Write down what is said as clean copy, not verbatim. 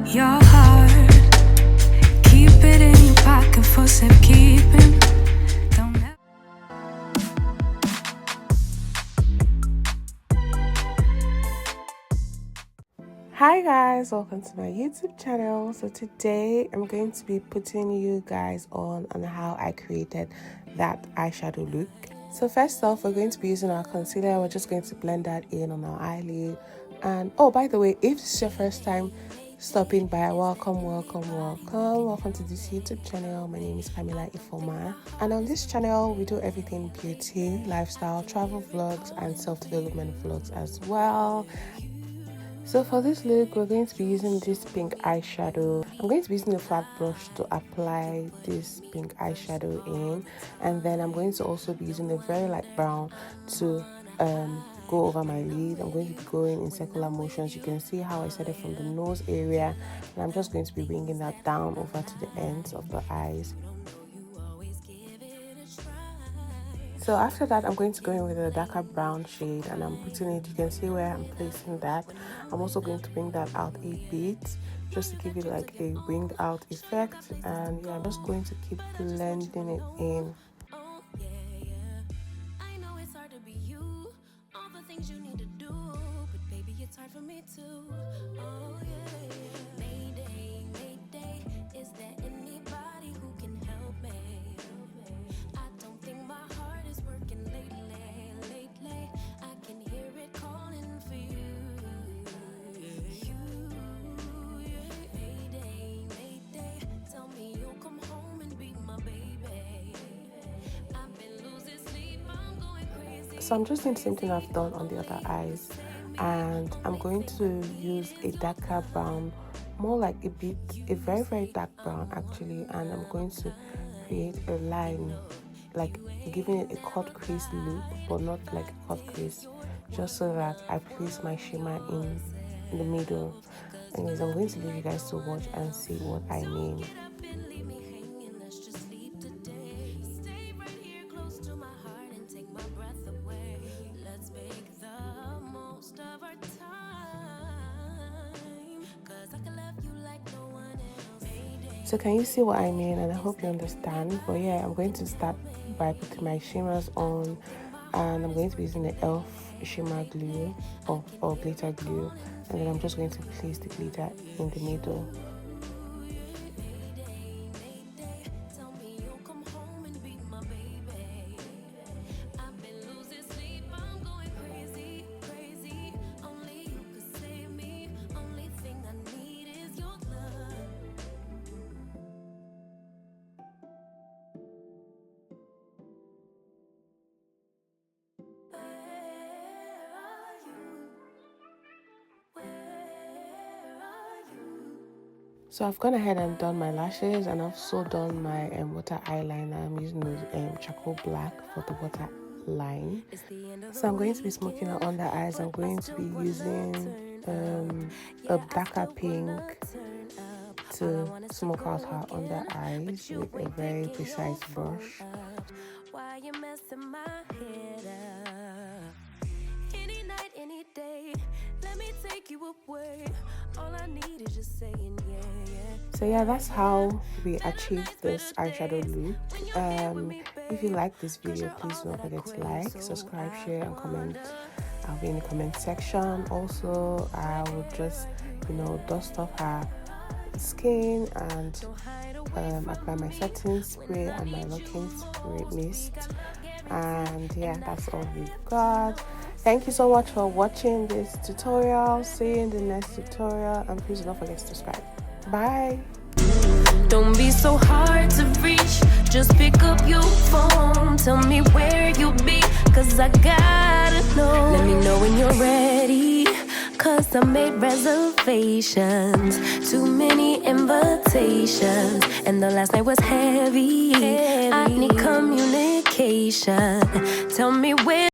your heart. Keep it in your pocket for safekeeping. Don't ever. Hi guys, welcome to my YouTube channel. So today I'm going to be putting you guys on how I created that eyeshadow look. So first off, we're going to be using our concealer. We're just going to blend that in on our eyelid. And oh, by the way, if this is your first time stopping by, welcome to this YouTube channel. My name is Camilla Ifoma, and on this channel we do everything beauty, lifestyle, travel vlogs, and self-development vlogs as well. So for this look, we're going to be using this pink eyeshadow. I'm going to be using a flat brush to apply this pink eyeshadow in, and then I'm going to also be using a very light brown to go over my lid. I'm going to be going in circular motions. You can see how I started from the nose area, and I'm just going to be bringing that down over to the ends of the eyes. So after that, I'm going to go in with a darker brown shade, and I'm putting it, you can see where I'm placing that. I'm also going to bring that out a bit just to give it like a winged out effect, and yeah, I'm just going to keep blending it in. I know it's hard to be you, all the things you need to do, but baby, it's hard for me too. Oh yeah, Mayday, Mayday, is there anybody who can help me? I don't think my heart is working lately. I can hear it calling for you. Mayday, Mayday, tell me you'll come home and be my baby. I've been losing sleep, I'm going crazy. So I'm just doing the same thing I've done on the other eyes, and I'm going to use a darker brown, more like a very dark brown actually, and I'm going to create a line, like giving it a cut crease look, but not like a cut crease, just so that I place my shimmer in the middle. Anyways, I'm going to leave you guys to watch and see what I mean. So can you see what I mean? And I hope you understand. But yeah, I'm going to start by putting my shimmers on, and I'm going to be using the e.l.f. shimmer glue or glitter glue, and then I'm just going to place the glitter in the middle. So I've gone ahead and done my lashes, and I've also done my water eyeliner. I'm using charcoal black for the water line. So I'm going to be smoking out under eyes. I'm going to be using a darker pink to smoke out her under eyes with a very precise brush. Why you messing my head up? Any night, any day, let me take you away. All I need is just saying yeah. So yeah, that's how we achieved this eyeshadow look. If you like this video, please don't forget to like, subscribe, share, and comment. I'll be in the comment section. Also, I will just dust off her skin and apply my setting spray and my locking spray mist. And yeah, that's all we've got. Thank you so much for watching this tutorial. See you in the next tutorial, and please don't forget to subscribe. Bye. Don't be so hard to reach, just pick up your phone, tell me where you'll be, cause I gotta know. Let me know when you're ready, cause I made reservations, too many invitations, and the last night was heavy. I need communication, tell me where